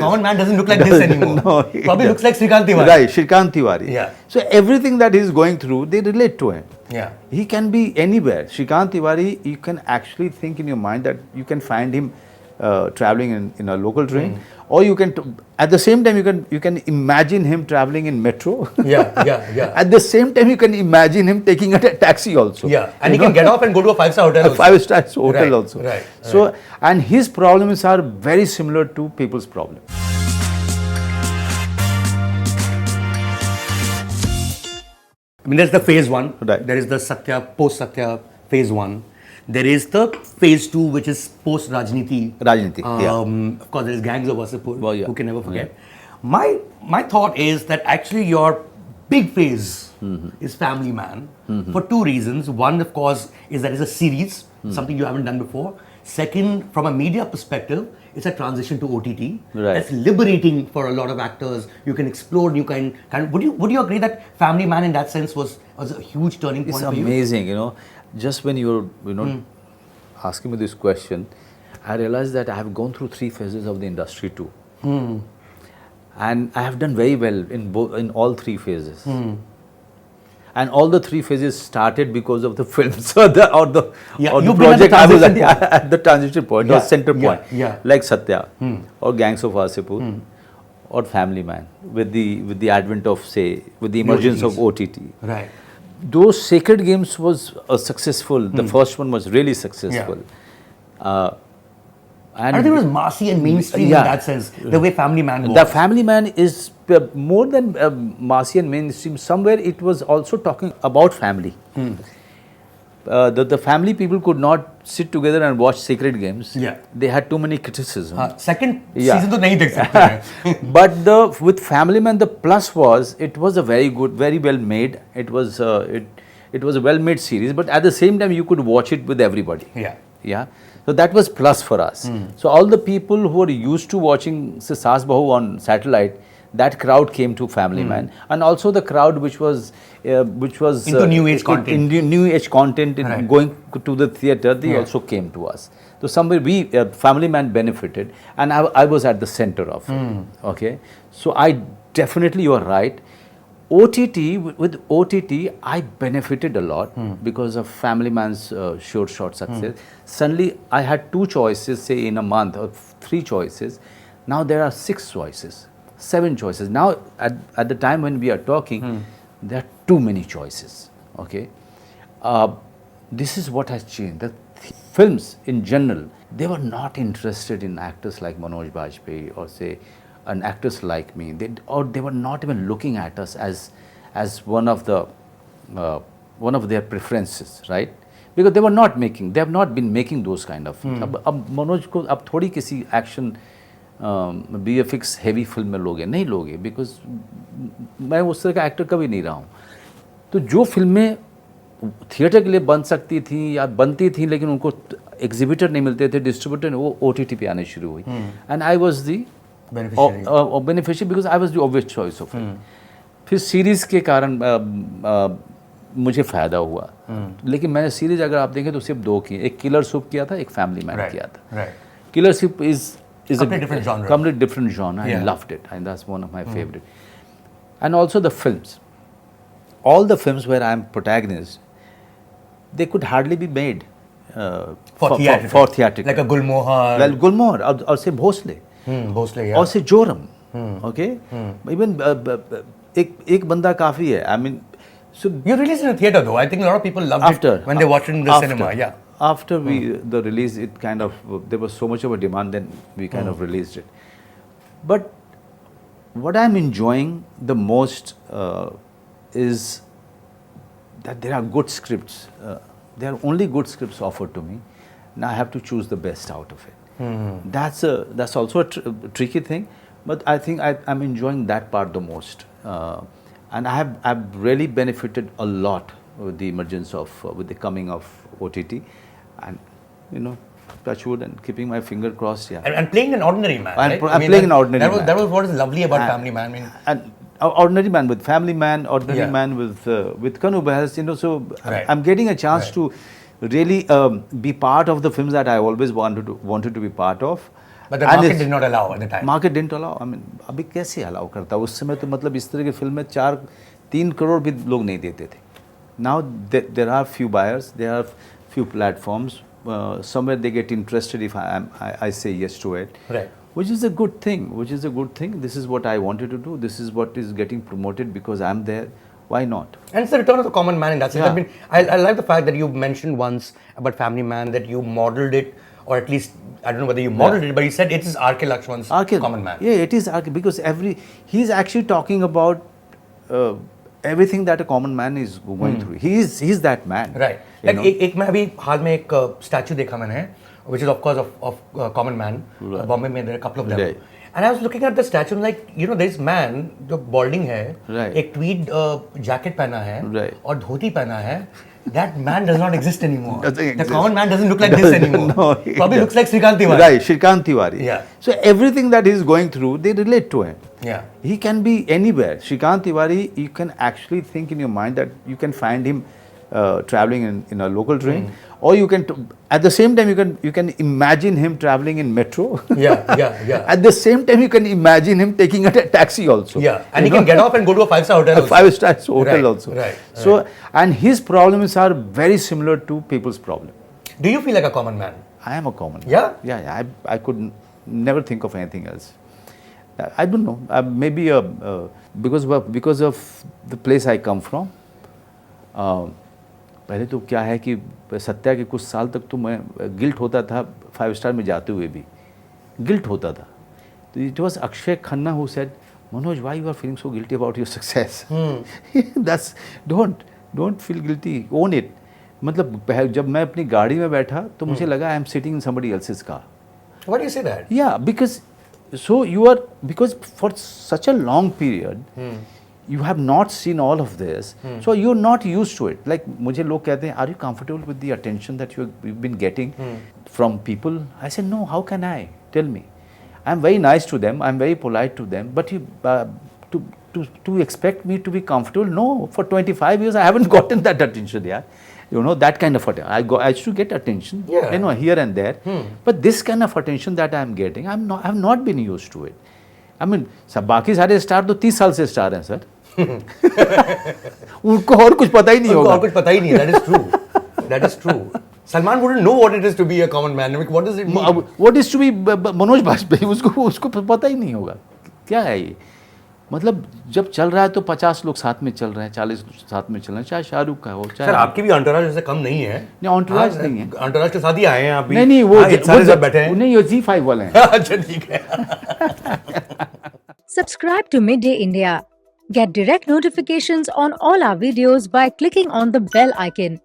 Common man doesn't look like this anymore. No, Probably looks like Srikant Tiwari. Right, Srikant Tiwari. Yeah. So everything that he's going through, they relate to him. Yeah. He can be anywhere. Srikant Tiwari, you can actually think in your mind that you can find him traveling in a local train, or you can at the same time you can imagine him traveling in metro. Yeah. At the same time, you can imagine him taking a taxi also. Yeah, and he can get off and go to a 5-star hotel. A 5-star hotel Right, also. right. So, and his problems are very similar to people's problems. I mean, there's the phase 1. Right. There is the Satya, post-Satya phase 1. There is the phase 2, which is post-Rajniti. Rajniti, Of course, there is Gangs of Wasseypur, Well, yeah. who can never forget. My thought is that actually your big phase is Family Man for two reasons. One, of course, is that it's a series, something you haven't done before. Second, from a media perspective, it's a transition to OTT. Right. That's liberating for a lot of actors. You can explore new kind. Would you agree that Family Man in that sense was a huge turning point It's for you? amazing, Just when you were, asking me this question, I realized that I have gone through 3 phases of the industry too. And I have done very well in all 3 phases. And all the 3 phases started because of the films or the project I was at the transition point or center point, like Satya or Gangs of Wasseypur or Family Man with the advent of with the emergence of OTT. Right. Those Sacred Games was successful. The first one was really successful. And I think it was massy and mainstream in that sense, the way Family Man was. The Family Man is more than massy and mainstream. Somewhere it was also talking about family. The family people could not sit together and watch Sacred Games. Yeah. They had too many criticisms. Second season to nahi dekh sakte. But with Family Man, the plus was it was a very good, very well made. It was it was a well made series. But at the same time, you could watch it with everybody. Yeah. So that was plus for us. So all the people who are used to watching Saas Bahu on satellite, that crowd came to Family Man, and also the crowd which was into new age content, going to the theatre, they also came to us. So somewhere Family Man benefited, and I was at the center of it. Okay, so you are right. With OTT, I benefited a lot because of Family Man's short success. Suddenly, I had 2 choices, say in a month, or 3 choices. Now there are 6 choices, 7 choices. Now, at the time when we are talking, there are too many choices. Okay, this is what has changed. The films in general, they were not interested in actors like Manoj Bajpayee or say an actors like me. They were not even looking at us as one of their preferences, right? Because they have not been making those kind of films. अब मनोज को अब थोड़ी किसी action BFX heavy film में लोगे नहीं लोगे, because मैं उस तरह का एक्टर कभी नहीं रहा हूँ. तो जो फिल्में थिएटर के लिए बन सकती थी या बनती थी लेकिन उनको एग्जिबिटर नहीं मिलते थे, डिस्ट्रीब्यूटर, वो OTT पे आने शुरू हुई. And I was the beneficiary because I was the obvious choice of it. फिर सीरीज़ के कारण मुझे फ़ायदा हुआ. लेकिन मैंने सीरीज़ अगर आप देखें तो सिर्फ 2 की, एक किलर सूप किया था, एक फैमिली मैन किया था. Killer soup is completely different genre. I loved it, and that's one of my favorite. And also the films. All the films where I am protagonist, they could hardly be made for theatrical. Like a Gulmohar. Well, Gulmohar, or say Bhosle. Bhosle, yeah. Or say Joram. Okay? Even एक बंदा काफ़ी है. I mean, so you released it in a theater though. I think a lot of people loved it when they watched it in the cinema. Yeah. After the release, it kind of, there was so much of a demand, then we kind of released it. But what I'm enjoying the most is that there are good scripts. There are only good scripts offered to me. Now I have to choose the best out of it. That's also a tricky thing, but I think I'm enjoying that part the most. And I've really benefited a lot with the emergence with the coming of OTT. And touch wood and keeping my finger crossed. Yeah. And playing an ordinary man. I'm playing an ordinary man. That was what is lovely about Family Man. I mean, and ordinary man with Family Man, ordinary man with Kanu Behas. So I'm getting a chance to really be part of the films that I always wanted to be part of, But the market did not allow at the time. Market didn't allow. I mean, अभी कैसे allow करता? उस समय तो मतलब इस तरह की फिल्म में 3 करोड़ भी लोग नहीं देते थे. Now there are few buyers, there are few platforms. Somewhere they get interested if I say yes to it. Right. Which is a good thing. This is what I wanted to do. This is what is getting promoted because I'm there. Why not? And it's the return of the common man in that sense. Yeah. I mean, I like the fact that you mentioned once about Family Man, that you modeled it, or at least, I don't know whether you modeled it, but you said it is R.K. Lakshman's Common Man. Yeah, it is R.K. because he's actually talking about everything that a common man is going through. He's that man. Right. Like एक मैं अभी हाल में एक statue देखा मैंने, which is of course of common man. Right. Bombay में there are a couple of them. Right. And I was looking at the statue and like, you know, this man जो balding है, Right. एक tweed jacket पहना है, Right. और धोती पहना है. That man does not exist anymore. Doesn't The exist. common man doesn't look like this anymore. No, Probably looks like Srikant Tiwari. Right, Srikant Tiwari. Yeah. So everything that he's going through, they relate to him. Yeah. He can be anywhere. Srikant Tiwari, you can actually think in your mind that you can find him traveling in a local train, or you can at the same time you can imagine him traveling in metro. Yeah. At the same time, you can imagine him taking a taxi also. Yeah, and he can get off and go to a 5-star hotel. A 5-star hotel Right, also. right. So, and his problems are very similar to people's problem. Do you feel like a common man? I am a common man. Yeah? Yeah. I could never think of anything else. I don't know. Maybe because of the place I come from. पहले तो क्या है कि सत्या के कुछ साल तक तो मैं गिल्ट होता था 5 स्टार में जाते हुए भी गिल्ट होता था. तो it was Akshaye Khanna who said Manoj why you are feeling so guilty about your success. That's don't feel guilty, own it. मतलब जब मैं अपनी गाड़ी में बैठा तो मुझे लगा I am sitting in somebody else's car. Why do you say that? Yeah, because for such a long period you have not seen all of this, so you're not used to it. Like मुझे लोग कहते हैं, are you comfortable with the attention that you've been getting from people? I said, no, how can I? Tell me. I'm very nice to them, I'm very polite to them, but you to expect me to be comfortable? No, for 25 years I haven't gotten that attention. Yeah, you know, that kind of attention. I should get attention, yeah, you know, here and there, but this kind of attention that I'm getting, I've not been used to it. I mean, सब बाकी सारे star तो 30 साल से star हैं sir. उनको और कुछ पता ही नहीं होगा. और कुछ पता ही नहीं है. That is true. Salman wouldn't know what it is to be a common man. What does it mean? What is to be Manoj Bajpayee, उसको पता ही नहीं होगा. क्या है ये? मतलब जब चल रहा है तो 50 लोग साथ में चल रहे हैं, 40 साथ में चल रहे हैं, चाहे शाहरुख का हो, चाहे. सर आपकी भी अंतराज जैसे कम नहीं है. नहीं, अंतराज नहीं है. अंतराज के साथ ही आए हैं आप भी. नहीं वो सब बैठे हैं. नहीं, ये G5 वाले हैं. अच्छा ठीक है. Subscribe to Midday India. Get direct notifications on all our videos by clicking on the bell icon.